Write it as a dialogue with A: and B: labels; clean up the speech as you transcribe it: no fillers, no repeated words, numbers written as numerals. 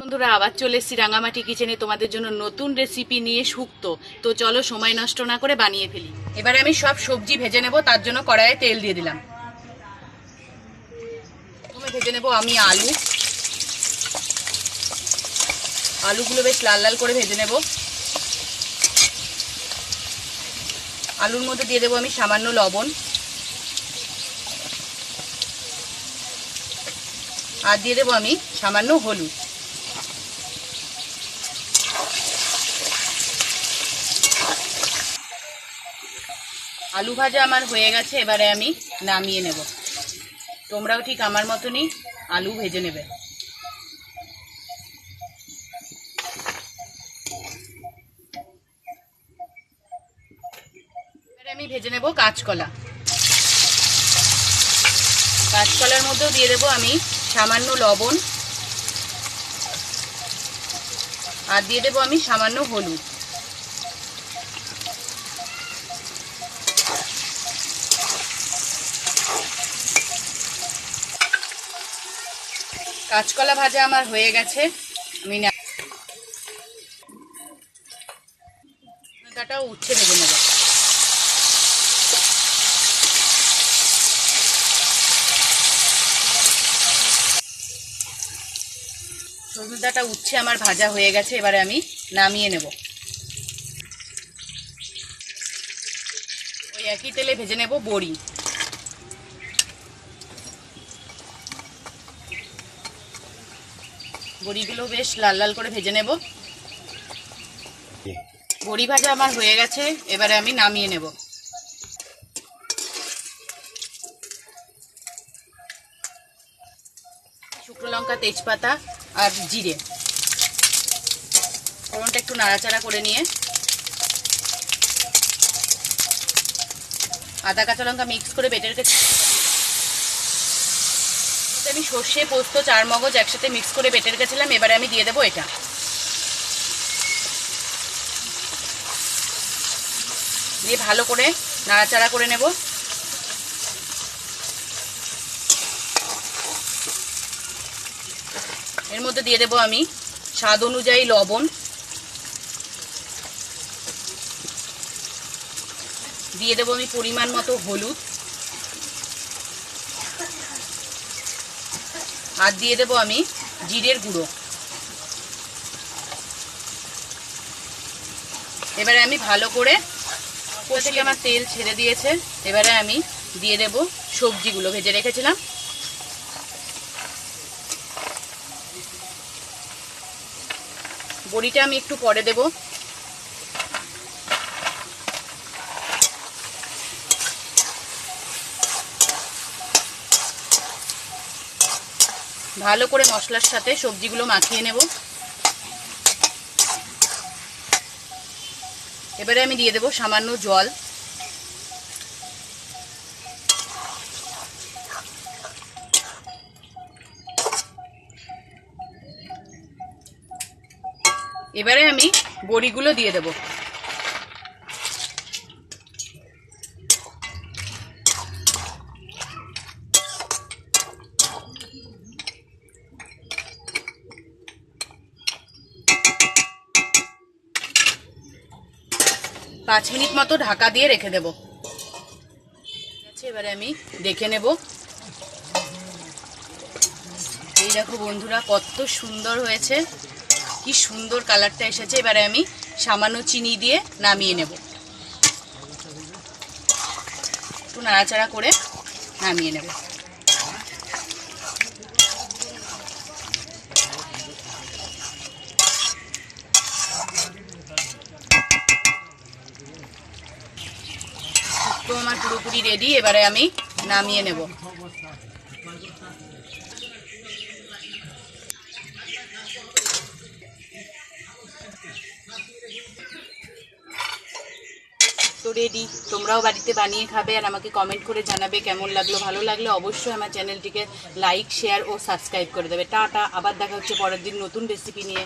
A: বন্ধুরা আবার চলে এসেছি রাঙামাটি কিচেনে তোমাদের জন্য নতুন রেসিপি নিয়ে শুক্তো। তো চলো সময় নষ্ট না করে বানিয়ে ফেলি। এবারে আমি সব সবজি ভেজে নেব, তার জন্য কড়াইয়ে তেল দিয়ে দিলাম। প্রথমে ভেজে নেব আমি আলুগুলো বেশ লাল লাল করে ভেজে নেব। আলুর মধ্যে দিয়ে দেবো আমি সামান্য লবণ, আর দিয়ে দেবো আমি সামান্য হলুদ। আলু ভাজা আমার হয়ে গেছে, এবারে আমি নামিয়ে নেব। তোমরাও ঠিক আমার মতনই আলু ভেজে নেবে। এবারে আমি ভেজে নেব কাঁচকলা। কাঁচকলার মধ্যেও দিয়ে দেবো আমি সামান্য লবণ, আর দিয়ে দেবো আমি সামান্য হলুদ। কাঁচকলা ভাজা আমার হয়ে গেছে, আমি ডাটাও উচ্ছে ভেজে নেব। সজনে ডাটা উচ্ছে আমার ভাজা হয়ে গেছে, এবারে আমি নামিয়ে নেব। ওই একই তেলে ভেজে নেব বড়ি। বড়িগুলো বেশ লাল লাল করে ভেজে নেব। বড়ি ভাজা আমার হয়ে গেছে, এবারে আমি নামিয়ে নেব। শুকনো লঙ্কা, তেজপাতা আর জিরে, ফোড়নটা একটু নাড়াচাড়া করে নিয়ে আদা কাঁচা লঙ্কা মিক্স করে বেটে রেখেছি। আমি সর্ষে, পোস্ত, চার মগজ একসাথে মিক্স করে বেটে রেখেছিলাম, এবারে আমি দিয়ে দেবো এটা। দিয়ে ভালো করে নাড়াচাড়া করে নেব। এর মধ্যে দিয়ে দেবো আমি স্বাদ অনুযায়ী লবণ, দিয়ে দেবো আমি পরিমাণ মতো হলুদ, আর দিয়ে দেবো আমি জিরের গুঁড়ো। এবারে আমি ভালো করে, উপর থেকে আমার তেল ছেড়ে দিয়েছে, এবারে আমি দিয়ে দেবো সবজিগুলো ভেজে রেখেছিলাম। বড়িটা আমি একটু পরে দেব। ভালো করে মশলার সাথে সবজিগুলো মাখিয়ে নেব। এবারে আমি দিয়ে দেব সামান্য জল। এবারে আমি বড়িগুলো দিয়ে দেব। 5 মিনিট মতো ঢাকা দিয়ে রেখে দেব। এবারে আমি দেখে নেব। এই দেখো বন্ধুরা, কত সুন্দর হয়েছে, কি সুন্দর কালারটা এসেছে। এবারে আমি সামান্য চিনি দিয়ে নামিয়ে নেব। একটু নাড়াচাড়া করে নামিয়ে নেব। তো আমার পুরোপুরি রেডি, এবারে আমি নামিয়ে নেব। তো রেডি, তোমরাও বাড়িতে বানিয়ে খাবে আর আমাকে কমেন্ট করে জানাবে কেমন লাগলো। ভালো লাগলে অবশ্যই আমার চ্যানেলটিকে লাইক, শেয়ার ও সাবস্ক্রাইব করে দেবে। টাটা, আবার দেখা হচ্ছে পরের দিন নতুন রেসিপি নিয়ে।